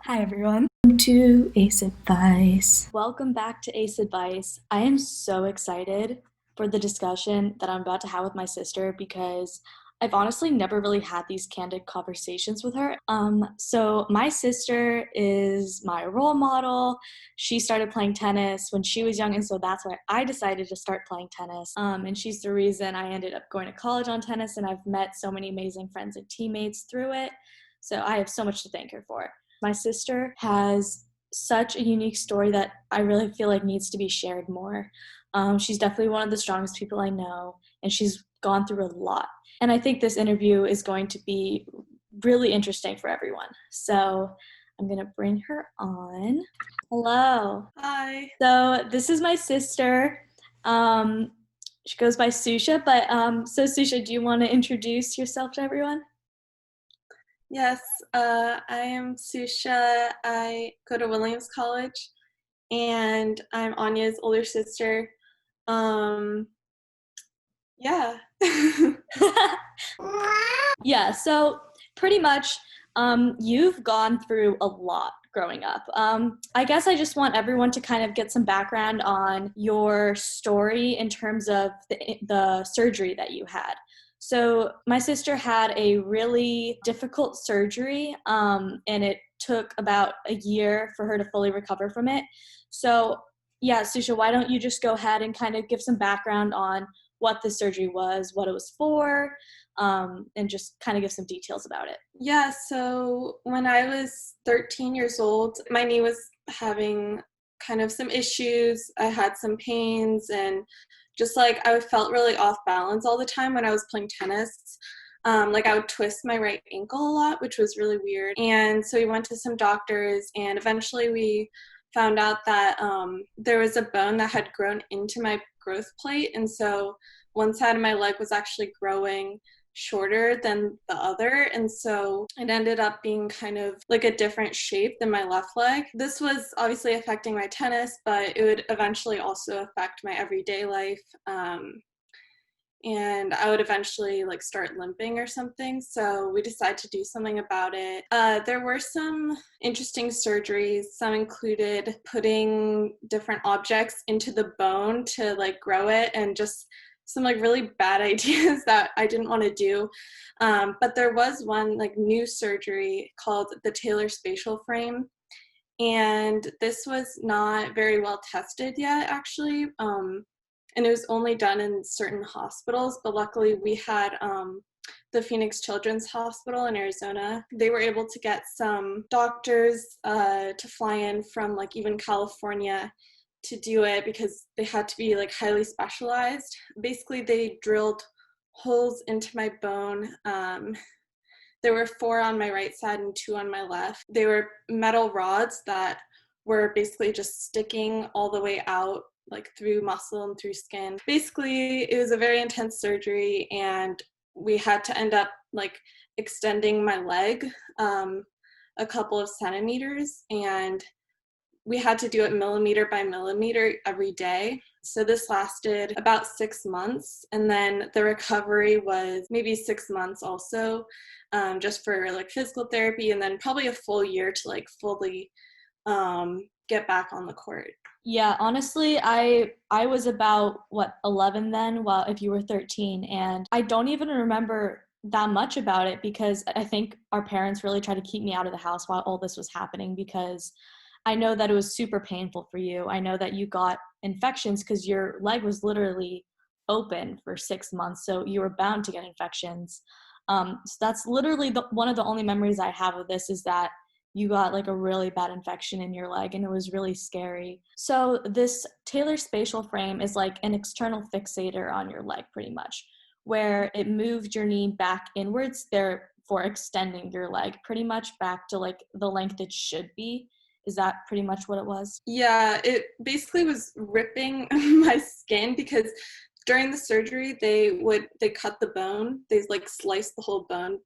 Hi everyone. Welcome to Ace Advice. Welcome back to Ace Advice. I am so excited for the discussion that I'm about to have with my sister because I've honestly never really had these candid conversations with her. So my sister is my role model. She started playing tennis when she was young, and so that's why I decided to start playing tennis. And she's the reason I ended up going to college on tennis, and I've met so many amazing friends and teammates through it. So I have so much to thank her for. My sister has such a unique story that I really feel like needs to be shared more. She's definitely one of the strongest people I know, and she's gone through a lot. And I think this interview is going to be really interesting for everyone. So I'm going to bring her on. Hello. Hi. So this is my sister. She goes by Ksoosha, but so Ksoosha, do you want to introduce yourself to everyone? Yes, I am Ksoosha. I go to Williams College, and I'm Anya's older sister. Um, yeah. Yeah, so pretty much you've gone through a lot growing up. I guess I just want everyone to kind of get some background on your story in terms of the surgery that you had. So, my sister had a really difficult surgery, and it took about a year for her to fully recover from it. So, yeah, Susha, why don't you just go ahead and kind of give some background on what the surgery was, what it was for, and just kind of give some details about it. Yeah, so when I was 13 years old, my knee was having kind of some issues. I had some pains, and just like I felt really off balance all the time when I was playing tennis. Like I would twist my right ankle a lot, which was really weird. And so we went to some doctors, and eventually we found out that there was a bone that had grown into my growth plate. And so one side of my leg was actually growing shorter than the other, and so it ended up being kind of like a different shape than my left leg. This was obviously affecting my tennis, but it would eventually also affect my everyday life. And I would eventually like start limping or something. So we decided to do something about it. There were some interesting surgeries. Some included putting different objects into the bone to like grow it, and just some like really bad ideas that I didn't want to do. But there was one like new surgery called the talar spatial frame. And this was not very well tested yet, actually. And it was only done in certain hospitals, but luckily we had the Phoenix Children's Hospital in Arizona. They were able to get some doctors to fly in from like even California to do it because they had to be like highly specialized. Basically, they drilled holes into my bone. There were 4 on my right side and 2 on my left. They were metal rods that were basically just sticking all the way out, like through muscle and through skin. Basically, it was a very intense surgery, and we had to end up like extending my leg a couple of centimeters, and we had to do it millimeter by millimeter every day. So this lasted about 6 months, and then the recovery was maybe 6 months also, just for like physical therapy, and then probably a full year to like fully get back on the court. Yeah, honestly, I was about 11 then, well, if you were 13, and I don't even remember that much about it because I think our parents really tried to keep me out of the house while all this was happening because I know that it was super painful for you. I know that you got infections because your leg was literally open for 6 months, so you were bound to get infections. So that's literally one of the only memories I have of this is that you got like a really bad infection in your leg and it was really scary. So this talar spatial frame is like an external fixator on your leg pretty much, where it moved your knee back inwards, therefore extending your leg pretty much back to like the length it should be. Is that pretty much what it was? Yeah, it basically was ripping my skin because during the surgery they cut the bone. They like sliced the whole bone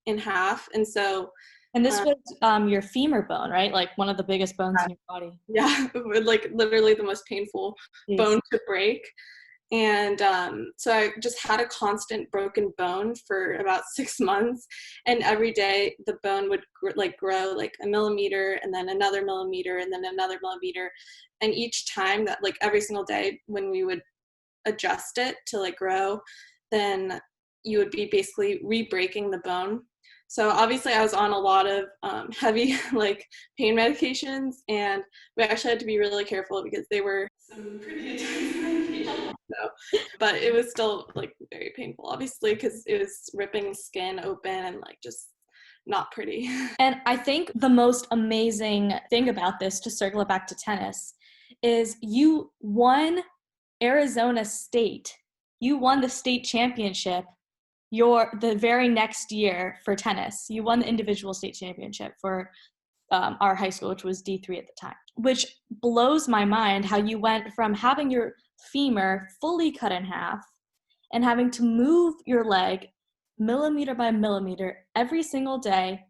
in half, and so And this was your femur bone, right? Like one of the biggest bones in your body. yeah, like literally the most painful Jeez. bone to break. And so I just had a constant broken bone for about 6 months, and every day the bone would grow like a millimeter, and then another millimeter, and then another millimeter. And each time that, like, every single day when we would adjust it to like grow, then you would be basically re-breaking the bone. So obviously I was on a lot of heavy like pain medications, and we actually had to be really careful because they were some pretty intense medications. So, but it was still like very painful, obviously, because it was ripping skin open and like just not pretty. And I think the most amazing thing about this, to circle it back to tennis, is you won Arizona State. You won the state championship the very next year for tennis. You won the individual state championship for our high school, which was D3 at the time, which blows my mind how you went from having your femur fully cut in half and having to move your leg millimeter by millimeter every single day.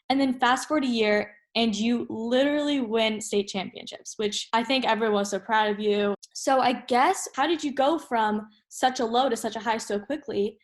And then fast forward a year and you literally win state championships, which I think everyone was so proud of you. So I guess, how did you go from such a low to such a high so quickly?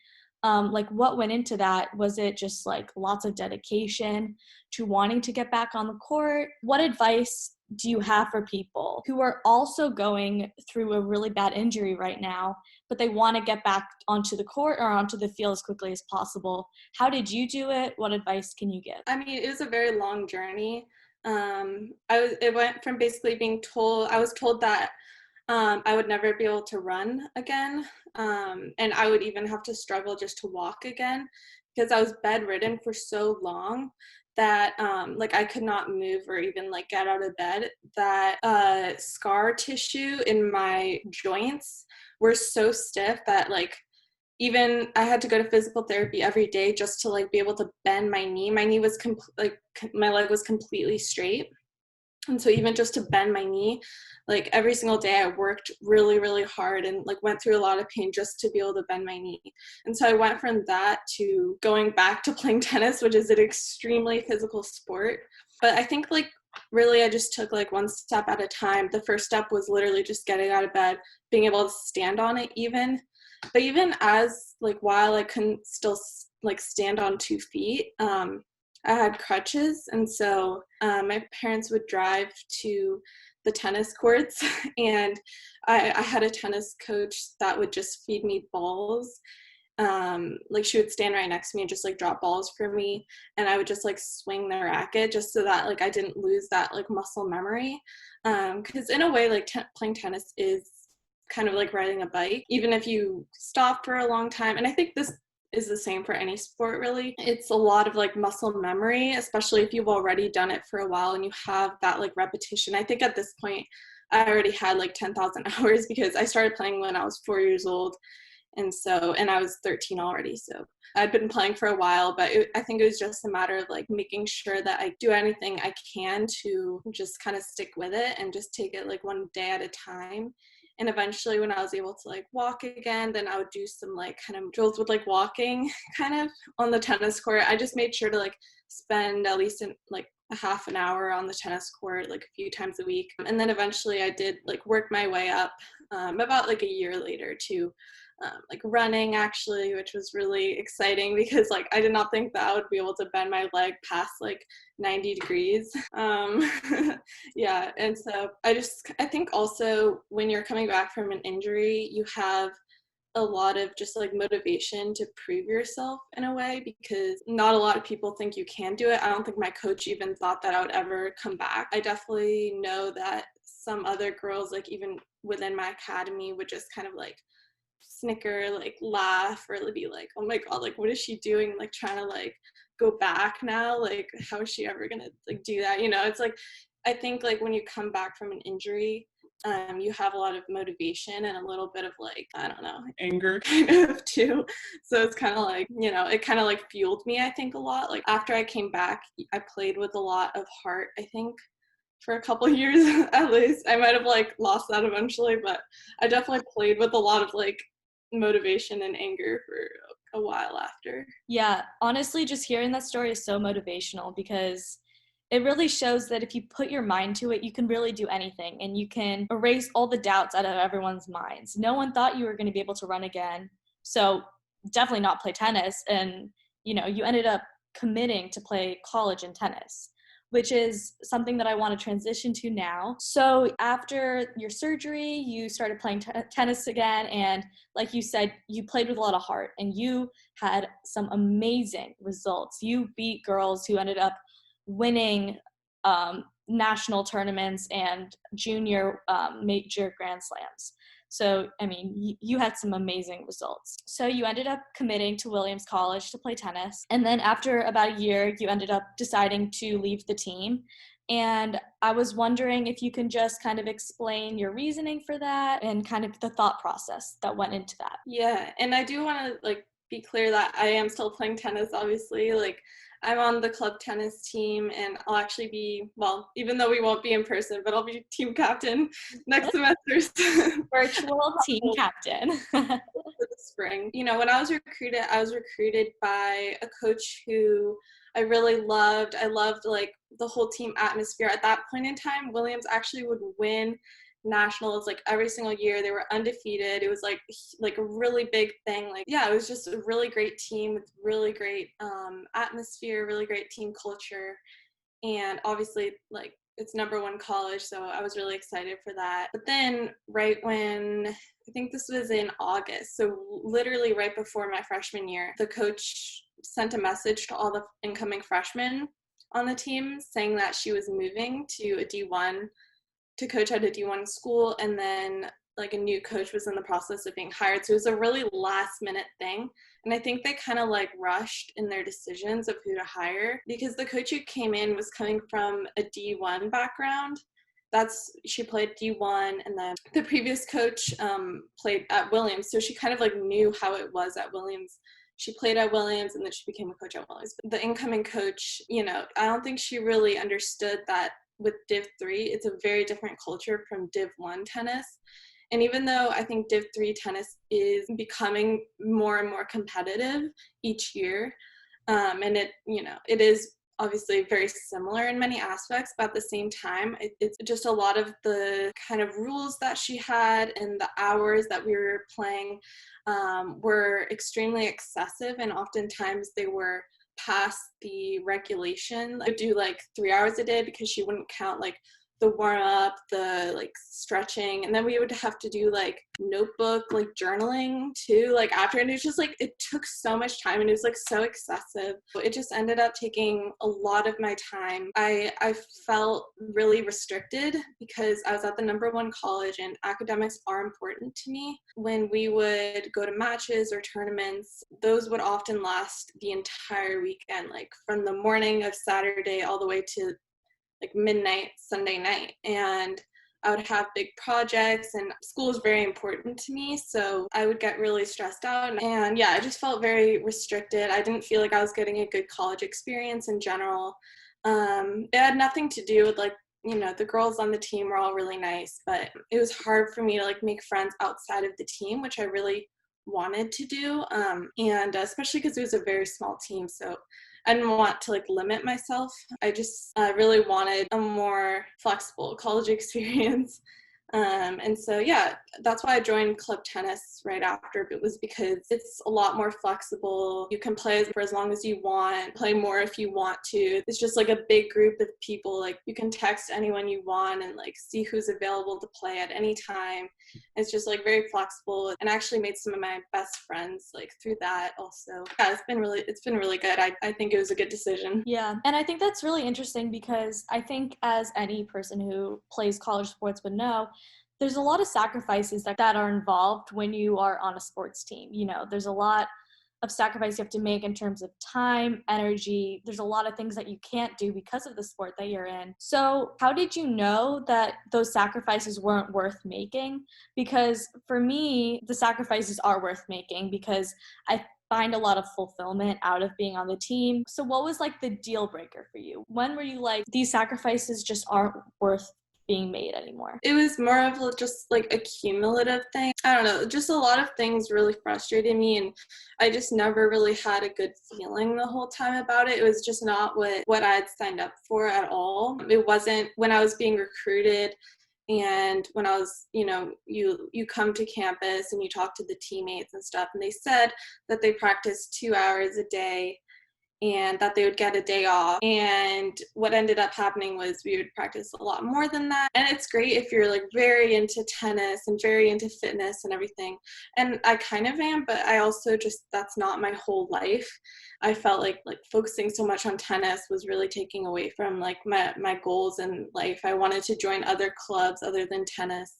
Like, what went into that? Was it just like lots of dedication to wanting to get back on the court? What advice do you have for people who are also going through a really bad injury right now, but they want to get back onto the court or onto the field as quickly as possible? How did you do it? What advice can you give? I mean, it was a very long journey. It went from basically I was told that I would never be able to run again, and I would even have to struggle just to walk again, because I was bedridden for so long that like I could not move or even like get out of bed. That scar tissue in my joints were so stiff that like even I had to go to physical therapy every day just to like be able to bend my knee. My knee was my leg was completely straight. And so even just to bend my knee, like every single day I worked really, really hard and like went through a lot of pain just to be able to bend my knee. And so I went from that to going back to playing tennis, which is an extremely physical sport. But I think like really I just took like one step at a time. The first step was literally just getting out of bed, being able to stand on it even. But even as like while I couldn't still like stand on 2 feet, I had crutches, and so my parents would drive to the tennis courts, and I had a tennis coach that would just feed me balls. Like she would stand right next to me and just like drop balls for me, and I would just like swing the racket just so that like I didn't lose that like muscle memory. Because in a way, like playing tennis is kind of like riding a bike, even if you stop for a long time. And I think this is the same for any sport, really. It's a lot of like muscle memory, especially if you've already done it for a while and you have that like repetition. I think at this point I already had like 10,000 hours because I started playing when I was 4 years old, and I was 13 already, so I'd been playing for a while. But I think it was just a matter of like making sure that I do anything I can to just kind of stick with it and just take it like one day at a time. And eventually when I was able to like walk again, then I would do some like kind of drills with like walking kind of on the tennis court. I just made sure to like spend at least like a half an hour on the tennis court like a few times a week. And then eventually I did like work my way up about like a year later to like running, actually, which was really exciting because like I did not think that I would be able to bend my leg past like 90 degrees. Yeah, and so I think also when you're coming back from an injury, you have a lot of just like motivation to prove yourself in a way, because not a lot of people think you can do it. I don't think my coach even thought that I would ever come back. I definitely know that some other girls, like even within my academy, would just kind of like snicker, like laugh, or be like, oh my god, like what is she doing, like trying to like go back now, like how is she ever gonna like do that, it's like I think like when you come back from an injury, you have a lot of motivation and a little bit of like, I don't know, anger kind of too. So it's kind of like, it kind of like fueled me, I think, a lot. Like after I came back, I played with a lot of heart, I think, for a couple years at least. I might have like lost that eventually, but I definitely played with a lot of like motivation and anger for a while after. Yeah, honestly, just hearing that story is so motivational because it really shows that if you put your mind to it, you can really do anything, and you can erase all the doubts out of everyone's minds. No one thought you were going to be able to run again, so definitely not play tennis. And, you ended up committing to play college in tennis, which is something that I want to transition to now. So after your surgery, you started playing tennis again. And like you said, you played with a lot of heart and you had some amazing results. You beat girls who ended up winning national tournaments and junior major Grand Slams. So, I mean, you had some amazing results. So you ended up committing to Williams College to play tennis. And then after about a year, you ended up deciding to leave the team. And I was wondering if you can just kind of explain your reasoning for that and kind of the thought process that went into that. Yeah, and I do want to be clear that I am still playing tennis, obviously. I'm on the club tennis team, and I'll actually be, well, even though we won't be in person, but I'll be team captain next semester. Virtual team captain. For the spring. When I was recruited by a coach who I really loved. I loved the whole team atmosphere. At that point in time, Williams actually would win nationals every single year. They were undefeated. It was a really big thing. It was just a really great team with really great atmosphere, really great team culture, and obviously it's number one college, so I was really excited for that. But then right when, I think this was in August, so literally right before my freshman year, the coach sent a message to all the incoming freshmen on the team saying that she was moving to a D1 to coach at a D1 school, and then a new coach was in the process of being hired. So it was a really last minute thing. And I think they kind of rushed in their decisions of who to hire, because the coach who came in was coming from a D1 background. She played D1, and then the previous coach played at Williams. So she kind of knew how it was at Williams. She played at Williams, and then she became a coach at Williams. But the incoming coach, I don't think she really understood that with Div 3, it's a very different culture from Div 1 tennis. And even though I think Div 3 tennis is becoming more and more competitive each year, and it is obviously very similar in many aspects, but at the same time, it's just a lot of the kind of rules that she had and the hours that we were playing were extremely excessive, and oftentimes they were past the regulation. I would do 3 hours a day because she wouldn't count the warm up, the stretching, and then we would have to do notebook journaling too after, and it was just it took so much time, and it was so excessive. It just ended up taking a lot of my time. I felt really restricted because I was at the number one college, and academics are important to me. When we would go to matches or tournaments, those would often last the entire weekend, from the morning of Saturday all the way to midnight Sunday night. And I would have big projects, and school was very important to me, so I would get really stressed out. And I just felt very restricted. I didn't feel like I was getting a good college experience in general. It had nothing to do with the girls on the team were all really nice, but it was hard for me to make friends outside of the team, which I really wanted to do, and especially because it was a very small team, so I didn't want to limit myself. I just really wanted a more flexible college experience. And so, that's why I joined club tennis right after. It was because it's a lot more flexible. You can play for as long as you want, play more if you want to. It's just a big group of people. You can text anyone you want and see who's available to play at any time. It's just very flexible, and I actually made some of my best friends through that also. It's been really good. I think it was a good decision. Yeah, and I think that's really interesting because I think, as any person who plays college sports would know, there's a lot of sacrifices that are involved when you are on a sports team. There's a lot of sacrifice you have to make in terms of time, energy. There's a lot of things that you can't do because of the sport that you're in. So how did you know that those sacrifices weren't worth making? Because for me, the sacrifices are worth making because I find a lot of fulfillment out of being on the team. So what was the deal breaker for you? When were you these sacrifices just aren't worth being made anymore? It was more of just like a cumulative thing. I don't know, just a lot of things really frustrated me, and I just never really had a good feeling the whole time about it. It was just not what I had signed up for at all. It wasn't when I was being recruited, and when I was, you come to campus and you talk to the teammates and stuff, and they said that they practiced 2 hours a day and that they would get a day off. And what ended up happening was we would practice a lot more than that. And it's great if you're like very into tennis and very into fitness and everything. And I kind of am, but I also just, that's not my whole life. I felt like focusing so much on tennis was really taking away from like my goals in life. I wanted to join other clubs other than tennis.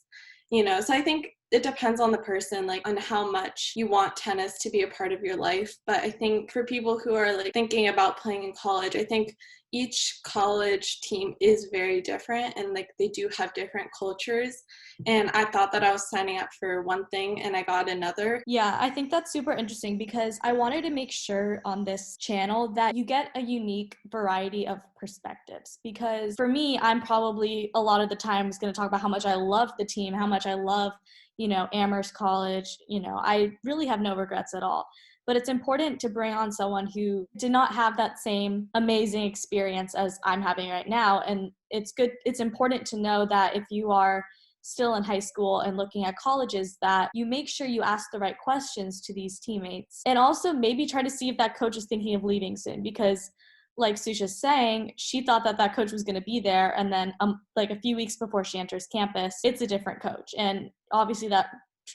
So I think it depends on the person, like on how much you want tennis to be a part of your life. But I think for people who are like thinking about playing in college, I think each college team is very different, and like they do have different cultures. And I thought that I was signing up for one thing and I got another. Yeah, I think that's super interesting because I wanted to make sure on this channel that you get a unique variety of perspectives. Because for me, I'm probably a lot of the times going to talk about how much I love the team, how much I love, Amherst College. I really have no regrets at all. But it's important to bring on someone who did not have that same amazing experience as I'm having right now. And it's important to know that if you are still in high school and looking at colleges, that you make sure you ask the right questions to these teammates, and also maybe try to see if that coach is thinking of leaving soon, because like Ksoosha's saying, she thought that coach was going to be there, and then like a few weeks before she enters campus, it's a different coach, and obviously that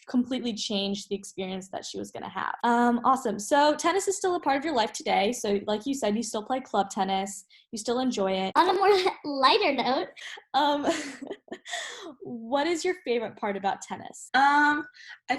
completely changed the experience that she was going to have. Awesome. So tennis is still a part of your life today. So like you said, you still play club tennis, you still enjoy it. On a more lighter note, um, what is your favorite part about tennis? I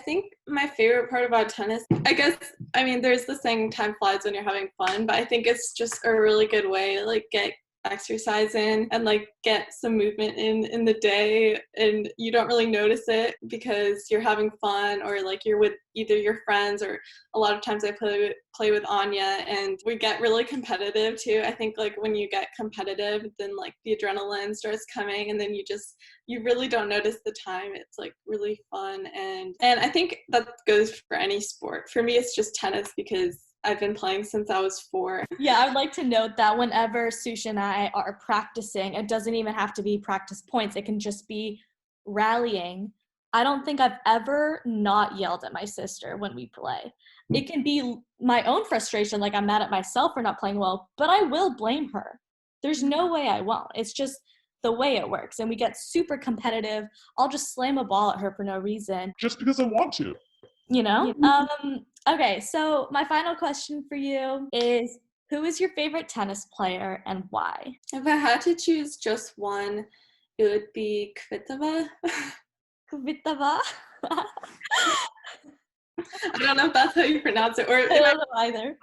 think my favorite part about tennis, there's the saying time flies when you're having fun, but I think it's just a really good way to like get exercise in and like get some movement in the day, and you don't really notice it because you're having fun, or like you're with either your friends, or a lot of times I play with Anya, and we get really competitive too. I think like when you get competitive, then like the adrenaline starts coming, and then you really don't notice the time. It's like really fun, and I think that goes for any sport. For me, it's just tennis because I've been playing since I was 4. Yeah, I would like to note that whenever Ksoosha and I are practicing, it doesn't even have to be practice points. It can just be rallying. I don't think I've ever not yelled at my sister when we play. It can be my own frustration, like I'm mad at myself for not playing well, but I will blame her. There's no way I won't. It's just the way it works. And we get super competitive. I'll just slam a ball at her for no reason. Just because I want to. Okay, so my final question for you is, who is your favorite tennis player and why? If I had to choose just one, it would be Kvitova. Kvitova? I don't know if that's how you pronounce it, or I don't know either.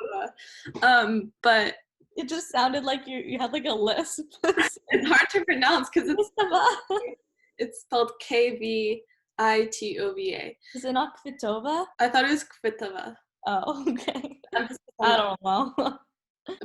But it just sounded like you had like a lisp. It's hard to pronounce because it's spelled Kvitova. Is it not Kvitova? I thought it was Kvitova. Oh, okay. I don't know.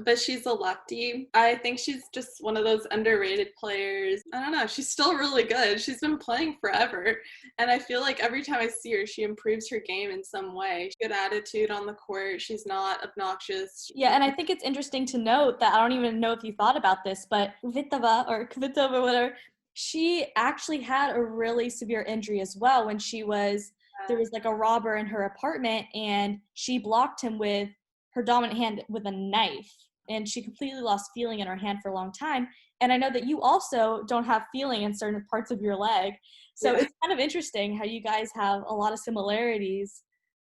But she's a lefty. I think she's just one of those underrated players. I don't know. She's still really good. She's been playing forever. And I feel like every time I see her, she improves her game in some way. Good attitude on the court. She's not obnoxious. Yeah, and I think it's interesting to note that I don't even know if you thought about this, but Kvitova or Kvitova, whatever, she actually had a really severe injury as well when there was like a robber in her apartment, and she blocked him with her dominant hand with a knife, and she completely lost feeling in her hand for a long time. And I know that you also don't have feeling in certain parts of your leg. So It's kind of interesting how you guys have a lot of similarities.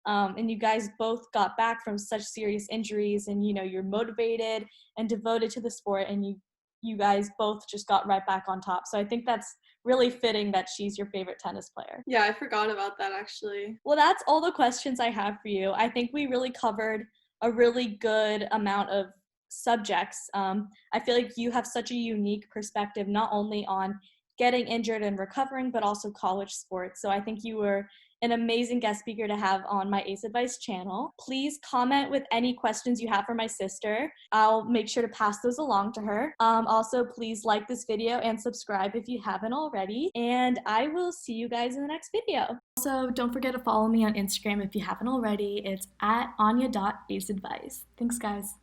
And you guys both got back from such serious injuries, and, you're motivated and devoted to the sport, and you guys both just got right back on top. So I think that's really fitting that she's your favorite tennis player. Yeah, I forgot about that actually. Well, that's all the questions I have for you. I think we really covered a really good amount of subjects. I feel like you have such a unique perspective, not only on getting injured and recovering, but also college sports. So I think you were an amazing guest speaker to have on my Ace Advice channel. Please comment with any questions you have for my sister. I'll make sure to pass those along to her. Also, please like this video and subscribe if you haven't already. And I will see you guys in the next video. Also, don't forget to follow me on Instagram if you haven't already. It's at anya.aceadvice. Thanks, guys.